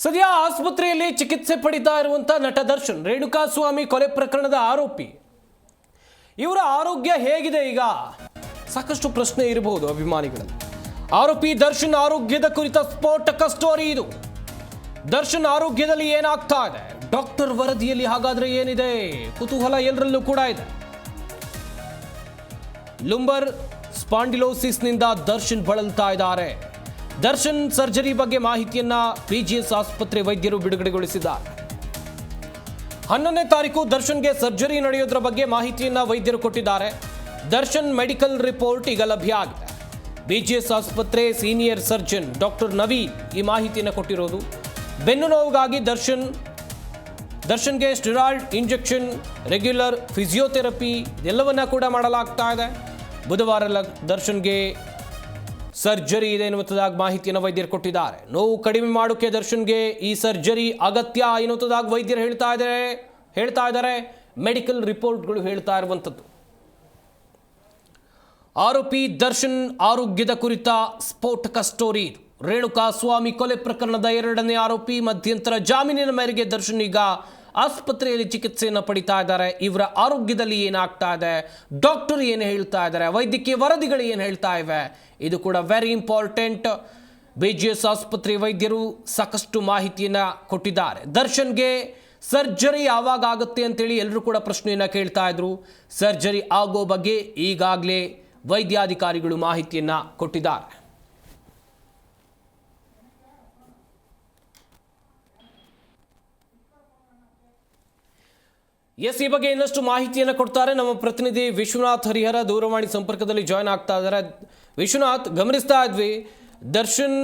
ಸದ್ಯ ಆಸ್ಪತ್ರೆಯಲ್ಲಿ ಚಿಕಿತ್ಸೆ ಪಡಿತಾ ಇರುವಂತ ನಟ ದರ್ಶನ್ ರೇಣುಕಾಸ್ವಾಮಿ ಕೊಲೆ ಪ್ರಕರಣದ ಆರೋಪಿ. ಇವರ ಆರೋಗ್ಯ ಹೇಗಿದೆ ಈಗ? ಸಾಕಷ್ಟು ಪ್ರಶ್ನೆ ಇರಬಹುದು ಅಭಿಮಾನಿಗಳಲ್ಲಿ. ಆರೋಪಿ ದರ್ಶನ್ ಆರೋಗ್ಯದ ಕುರಿತ ಸ್ಫೋಟಕ ಸ್ಟೋರಿ ಇದು. ದರ್ಶನ್ ಆರೋಗ್ಯದಲ್ಲಿ ಏನಾಗ್ತಾ ಇದೆ, ಡಾಕ್ಟರ್ ವರದಿಯಲ್ಲಿ ಹಾಗಾದ್ರೆ ಏನಿದೆ, ಕುತೂಹಲ ಎಲ್ಲರಲ್ಲೂ ಕೂಡ ಇದೆ. ಲುಂಬರ್ ಸ್ಪಾಂಡಿಲೋಸಿಸ್ನಿಂದ ದರ್ಶನ್ ಬಳಲ್ತಾ ಇದ್ದಾರೆ. ದರ್ಶನ್ ಸರ್ಜರಿ ಬಗ್ಗೆ ಮಾಹಿತಿಯನ್ನ ಪಿಜಿಎಸ್ ಆಸ್ಪತ್ರೆ ವೈದ್ಯರು ಬಿಡುಗಡೆಗೊಳಿಸಿದ್ದಾರೆ. 11ನೇ ತಾರೀಕು ದರ್ಶನ್ಗೆ ಸರ್ಜರಿ ನಡೆಯೋದ್ರ ಬಗ್ಗೆ ಮಾಹಿತಿಯನ್ನ ವೈದ್ಯರು ಕೊಟ್ಟಿದ್ದಾರೆ. ದರ್ಶನ್ ಮೆಡಿಕಲ್ ರಿಪೋರ್ಟ್ ಈಗ ಲಭ್ಯ ಆಗಿದೆ. ಪಿಜಿಎಸ್ ಆಸ್ಪತ್ರೆ ಸೀನಿಯರ್ ಸರ್ಜನ್ ಡಾಕ್ಟರ್ ನವೀನ್ ಈ ಮಾಹಿತಿಯನ್ನು ಕೊಟ್ಟಿರೋದು. ಬೆನ್ನು ನೋವಿಗಾಗಿ ದರ್ಶನ್ಗೆ ಸ್ಟೆರಾಯ್ಡ್ ಇಂಜೆಕ್ಷನ್, ರೆಗ್ಯುಲರ್ ಫಿಸಿಯೋಥೆರಪಿ ಎಲ್ಲವನ್ನ ಕೂಡ ಮಾಡಲಾಗ್ತಾ ಇದೆ. ಬುಧವಾರ ದರ್ಶನ್ಗೆ ಸರ್ಜರಿ ಇದೆ ಎನ್ನುವಂಥದ್ದಾಗಿ ಮಾಹಿತಿಯನ್ನು ವೈದ್ಯರು ಕೊಟ್ಟಿದ್ದಾರೆ. ನೋವು ಕಡಿಮೆ ಮಾಡೋಕ್ಕೆ ದರ್ಶನ್ಗೆ ಈ ಸರ್ಜರಿ ಅಗತ್ಯ ಎನ್ನುವಂಥದ್ದಾಗಿ ವೈದ್ಯರು ಹೇಳ್ತಾ ಇದ್ದಾರೆ. ಮೆಡಿಕಲ್ ರಿಪೋರ್ಟ್ಗಳು ಹೇಳ್ತಾ ಇರುವಂಥದ್ದು. ಆರೋಪಿ ದರ್ಶನ್ ಆರೋಗ್ಯದ ಕುರಿತ ಸ್ಫೋಟಕ ಸ್ಟೋರಿ ಇದು. ರೇಣುಕಾಸ್ವಾಮಿ ಕೊಲೆ ಪ್ರಕರಣದ 2ನೇ ಆರೋಪಿ. ಮಧ್ಯಂತರ ಜಾಮೀನಿನ ಮೇರೆಗೆ ದರ್ಶನ್ ಈಗ ಆಸ್ಪತ್ರೆಯಲ್ಲಿ ಚಿಕಿತ್ಸೆಯನ್ನು ಪಡಿತಾ ಇದ್ದಾರೆ. ಇವರ ಆರೋಗ್ಯದಲ್ಲಿ ಏನಾಗ್ತಾ ಇದೆ, ಡಾಕ್ಟರ್ ಏನು ಹೇಳ್ತಾ ಇದ್ದಾರೆ, ವೈದ್ಯಕೀಯ ವರದಿಗಳು ಏನು ಹೇಳ್ತಾ ಇವೆ, ಇದು ಕೂಡ ವೆರಿ ಇಂಪಾರ್ಟೆಂಟ್. ಪಿಜಿಎಸ್ ಆಸ್ಪತ್ರೆ ವೈದ್ಯರು ಸಾಕಷ್ಟು ಮಾಹಿತಿಯನ್ನು ಕೊಟ್ಟಿದ್ದಾರೆ. ದರ್ಶನ್ಗೆ ಸರ್ಜರಿ ಯಾವಾಗ ಆಗುತ್ತೆ ಅಂತೇಳಿ ಎಲ್ಲರೂ ಕೂಡ ಪ್ರಶ್ನೆಯನ್ನು ಕೇಳ್ತಾ ಇದ್ರು. ಸರ್ಜರಿ ಆಗೋ ಬಗ್ಗೆ ಈಗಾಗಲೇ ವೈದ್ಯಾಧಿಕಾರಿಗಳು ಮಾಹಿತಿಯನ್ನು ಕೊಟ್ಟಿದ್ದಾರೆ. ಈ ಬಗ್ಗೆ ಇನ್ನಷ್ಟು ಮಾಹಿತಿಯನ್ನು ಕೊಡ್ತಾರೆ ನಮ್ಮ ಪ್ರತಿನಿಧಿ ವಿಶ್ವನಾಥ್ ಹರಿಹರ. ದೂರವಾಣಿ ಸಂಪರ್ಕದಲ್ಲಿ ಜಾಯ್ನ್ ಆಗ್ತಾ ಇದ್ದಾರೆ. ವಿಶ್ವನಾಥ್, ಗಮನಿಸ್ತಾ ಇದ್ವಿ ದರ್ಶನ್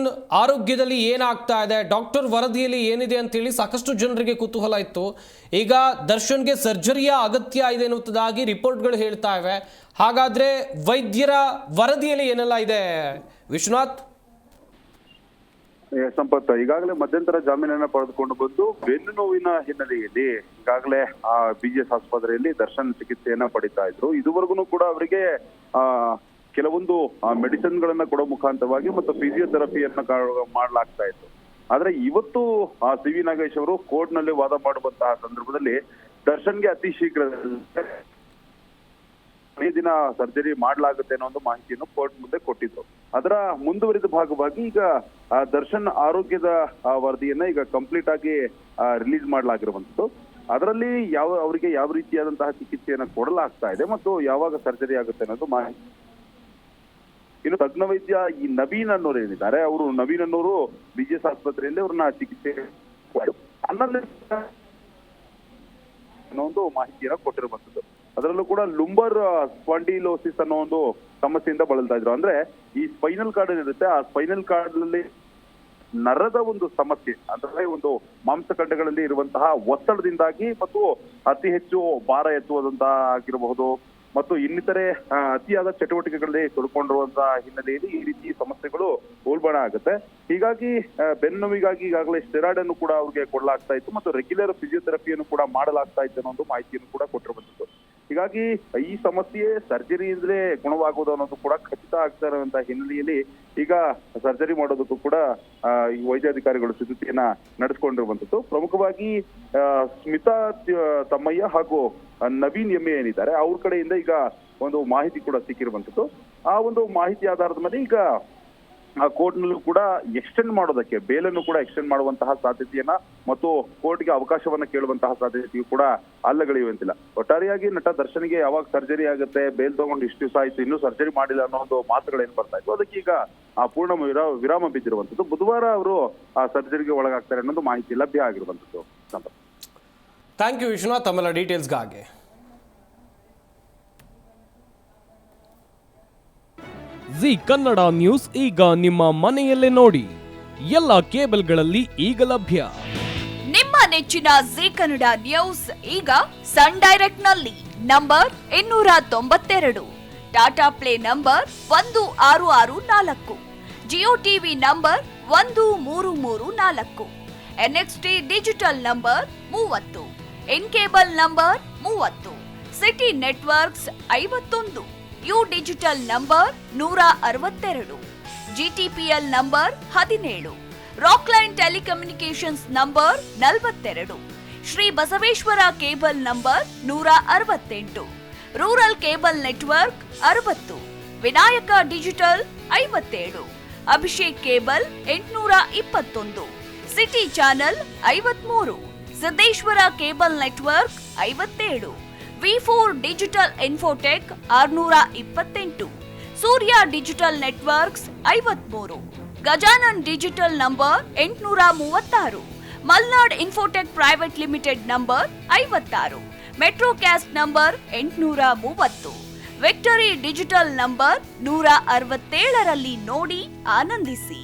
ಆರೋಗ್ಯದಲ್ಲಿ ಏನಾಗ್ತಾ ಇದೆ, ಡಾಕ್ಟರ್ ವರದಿಯಲ್ಲಿ ಏನಿದೆ ಅಂತೇಳಿ ಸಾಕಷ್ಟು ಜನರಿಗೆ ಕುತೂಹಲ ಇತ್ತು. ಈಗ ದರ್ಶನ್ಗೆ ಸರ್ಜರಿಯ ಅಗತ್ಯ ಇದೆ ಎನ್ನುವುದಾಗಿ ರಿಪೋರ್ಟ್ಗಳು ಹೇಳ್ತಾ ಇವೆ. ಹಾಗಾದ್ರೆ ವೈದ್ಯರ ವರದಿಯಲ್ಲಿ ಏನೆಲ್ಲ ಇದೆ ವಿಶ್ವನಾಥ್? ಸಂಪತ್, ಈಗಾಗಲೇ ಮಧ್ಯಂತರ ಜಾಮೀನನ್ನ ಪಡೆದುಕೊಂಡು ಬಂದು ಬೆನ್ನು ನೋವಿನ ಹಿನ್ನೆಲೆಯಲ್ಲಿ ಈಗಾಗಲೇ ಆ ಪಿಜಿಎಸ್ ಆಸ್ಪತ್ರೆಯಲ್ಲಿ ದರ್ಶನ್ ಚಿಕಿತ್ಸೆಯನ್ನ ಪಡಿತಾ ಇದ್ರು. ಇದುವರೆಗೂ ಕೂಡ ಅವರಿಗೆ ಕೆಲವೊಂದು ಮೆಡಿಸಿನ್ ಗಳನ್ನ ಕೊಡೋ ಮುಖಾಂತರವಾಗಿ ಮತ್ತು ಫಿಸಿಯೋಥೆರಪಿಯನ್ನ ಮಾಡಲಾಗ್ತಾ ಇತ್ತು. ಆದ್ರೆ ಇವತ್ತು ಸಿ ವಿ ನಾಗೇಶ್ ಅವರು ಕೋರ್ಟ್ ನಲ್ಲಿ ವಾದ ಮಾಡುವಂತಹ ಸಂದರ್ಭದಲ್ಲಿ ದರ್ಶನ್ಗೆ ಅತಿ ಶೀಘ್ರದಲ್ಲಿ ದಿನ ಸರ್ಜರಿ ಮಾಡಲಾಗುತ್ತೆ ಅನ್ನೋ ಒಂದು ಮಾಹಿತಿಯನ್ನು ಕೋರ್ಟ್ ಮುಂದೆ ಕೊಟ್ಟಿದ್ರು. ಅದರ ಮುಂದುವರಿದ ಭಾಗವಾಗಿ ಈಗ ದರ್ಶನ್ ಆರೋಗ್ಯದ ವರದಿಯನ್ನ ಈಗ ಕಂಪ್ಲೀಟ್ ಆಗಿ ರಿಲೀಸ್ ಮಾಡಲಾಗಿರುವಂತದ್ದು. ಅದರಲ್ಲಿ ಅವರಿಗೆ ಯಾವ ರೀತಿಯಾದಂತಹ ಚಿಕಿತ್ಸೆಯನ್ನ ಕೊಡಲಾಗ್ತಾ ಇದೆ ಮತ್ತು ಯಾವಾಗ ಸರ್ಜರಿ ಆಗುತ್ತೆ ಅನ್ನೋದು ಮಾಹಿತಿ. ಇನ್ನು ತಜ್ಞ ವೈದ್ಯ ಈ ನವೀನ್ ಅನ್ನೋರು ಏನಿದ್ದಾರೆ, ನವೀನ್ ಅನ್ನೋರು ಪಿಜಿಎಸ್ ಆಸ್ಪತ್ರೆಯಲ್ಲಿ ಅವ್ರನ್ನ ಚಿಕಿತ್ಸೆ ಅನ್ನೋ ಒಂದು ಮಾಹಿತಿಯನ್ನ ಕೊಟ್ಟಿರುವಂತದ್ದು. ಅದರಲ್ಲೂ ಕೂಡ ಲುಂಬರ್ ಸ್ಪಾಂಡಿಲೋಸಿಸ್ ಅನ್ನೋ ಒಂದು ಸಮಸ್ಯೆಯಿಂದ ಬಳಲ್ತಾ ಇದ್ರು. ಅಂದ್ರೆ ಈ ಸ್ಪೈನಲ್ ಕಾರ್ಡ್ ಏನಿರುತ್ತೆ, ಆ ಸ್ಪೈನಲ್ ಕಾರ್ಡ್ ನಲ್ಲಿ ನರದ ಒಂದು ಸಮಸ್ಯೆ, ಅಂದ್ರೆ ಒಂದು ಮಾಂಸಖಂಡಗಳಲ್ಲಿ ಇರುವಂತಹ ಒತ್ತಡದಿಂದಾಗಿ ಮತ್ತು ಅತಿ ಹೆಚ್ಚು ಭಾರ ಎತ್ತುವುದಂತಹ ಆಗಿರಬಹುದು ಮತ್ತು ಇನ್ನಿತರೆ ಅತಿಯಾದ ಚಟುವಟಿಕೆಗಳಲ್ಲಿ ತೊಡ್ಕೊಂಡಿರುವಂತಹ ಹಿನ್ನೆಲೆಯಲ್ಲಿ ಈ ರೀತಿ ಸಮಸ್ಯೆಗಳು ಉಲ್ಬಣ ಆಗುತ್ತೆ. ಹೀಗಾಗಿ ಬೆನ್ನು ನೋವಿಗಾಗಿ ಈಗಾಗಲೇ ಸ್ಟೆರಾಯ್ಡ್ ಅನ್ನು ಕೂಡ ಅವ್ರಿಗೆ ಕೊಡಲಾಗ್ತಾ ಇತ್ತು ಮತ್ತು ರೆಗ್ಯುಲರ್ ಫಿಸಿಯೋಥೆರಪಿಯನ್ನು ಕೂಡ ಮಾಡಲಾಗ್ತಾ ಇತ್ತು ಅನ್ನೋ ಒಂದು ಮಾಹಿತಿಯನ್ನು ಕೂಡ ಕೊಟ್ಟಿರುವಂತದ್ದು. ಹೀಗಾಗಿ ಈ ಸಮಸ್ಯೆ ಸರ್ಜರಿಯಿಂದಲೇ ಗುಣವಾಗುವುದು ಅನ್ನೋದು ಕೂಡ ಖಚಿತ ಆಗ್ತಾ ಇರುವಂತಹ ಹಿನ್ನೆಲೆಯಲ್ಲಿ ಈಗ ಸರ್ಜರಿ ಮಾಡೋದಕ್ಕೂ ಕೂಡ ಈ ವೈದ್ಯಾಧಿಕಾರಿಗಳು ಸಿದ್ಧತೆಯನ್ನ ನಡೆಸ್ಕೊಂಡಿರುವಂತದ್ದು. ಪ್ರಮುಖವಾಗಿ ಸ್ಮಿತಾ ತಮ್ಮಯ್ಯ ಹಾಗೂ ನವೀನ್ ಎಮ್ಮೆ ಏನಿದ್ದಾರೆ ಅವ್ರ ಕಡೆಯಿಂದ ಈಗ ಒಂದು ಮಾಹಿತಿ ಕೂಡ ಸಿಕ್ಕಿರುವಂತದ್ದು. ಆ ಒಂದು ಮಾಹಿತಿ ಆಧಾರದ ಮೇಲೆ ಈಗ ಕೋರ್ಟ್ ನಲ್ಲೂ ಕೂಡ ಎಕ್ಸ್ಟೆಂಡ್ ಮಾಡೋದಕ್ಕೆ ಬೇಲನ್ನು ಕೂಡ ಎಕ್ಸ್ಟೆಂಡ್ ಮಾಡುವಂತಹ ಸಾಧ್ಯತೆಯನ್ನ ಮತ್ತು ಕೋರ್ಟ್ಗೆ ಅವಕಾಶವನ್ನ ಕೇಳುವಂತಹ ಸಾಧ್ಯತೆಯು ಕೂಡ ಅಲ್ಲಗಳೆಯುವಂತಿಲ್ಲ. ಒಟ್ಟಾರೆಯಾಗಿ ನಟ ದರ್ಶನ್ಗೆ ಯಾವಾಗ ಸರ್ಜರಿ ಆಗುತ್ತೆ, ಬೇಲ್ ತಗೊಂಡು ಇಷ್ಟು ದಿವಸ ಆಯ್ತು, ಇನ್ನೂ ಸರ್ಜರಿ ಮಾಡಿಲ್ಲ ಅನ್ನೋ ಒಂದು ಮಾತುಗಳೇನು ಬರ್ತಾ ಇತ್ತು, ಅದಕ್ಕೆ ಈಗ ಪೂರ್ಣ ವಿರಾಮ ಬಿದ್ದಿರುವಂತದ್ದು. ಬುಧವಾರ ಅವರು ಆ ಸರ್ಜರಿಗೆ ಒಳಗಾಗ್ತಾರೆ ಅನ್ನೋದು ಮಾಹಿತಿ ಲಭ್ಯ ಆಗಿರುವಂತದ್ದು. ಥ್ಯಾಂಕ್ ಯು ವಿಶ್ವನಾಥ್, ತಮ್ಮೆಲ್ಲ ಡೀಟೇಲ್ಸ್ಗಾಗಿ. ಜಿ ಕನ್ನಡ ನ್ಯೂಸ್ ಈಗ ನಿಮ್ಮ ಮನೆಯಲ್ಲೇ ನೋಡಿ. ಎಲ್ಲ ಕೇಬಲ್ಗಳಲ್ಲಿ ಈಗ ಲಭ್ಯ. ನಿಮ್ಮ ನೆಚ್ಚಿನ ಜಿ ಕನ್ನಡ ನ್ಯೂಸ್ ಈಗ ಸನ್ ಡೈರೆಕ್ಟ್ ನಲ್ಲಿ number 292, Tata play number 1664, Jio TV number 1334, NXT digital number 30, in cable number 30, city networks 51, U digital number 162, GTPL number 17, Rockline telecommunications number 42, Shri Basaveshwara cable number 168, rural cable network 60, Vinayaka digital 57, Abhishek cable 821, city channel 53, Siddeshwara cable network 57, V4 digital Infotech 628, Surya digital networks 53, Gajanan digital number 836, Malnad Infotech private limited number 56, Metrocast number 830, Victory Digital number 167ರಲ್ಲಿ ನೋಡಿ ಆನಂದಿಸಿ.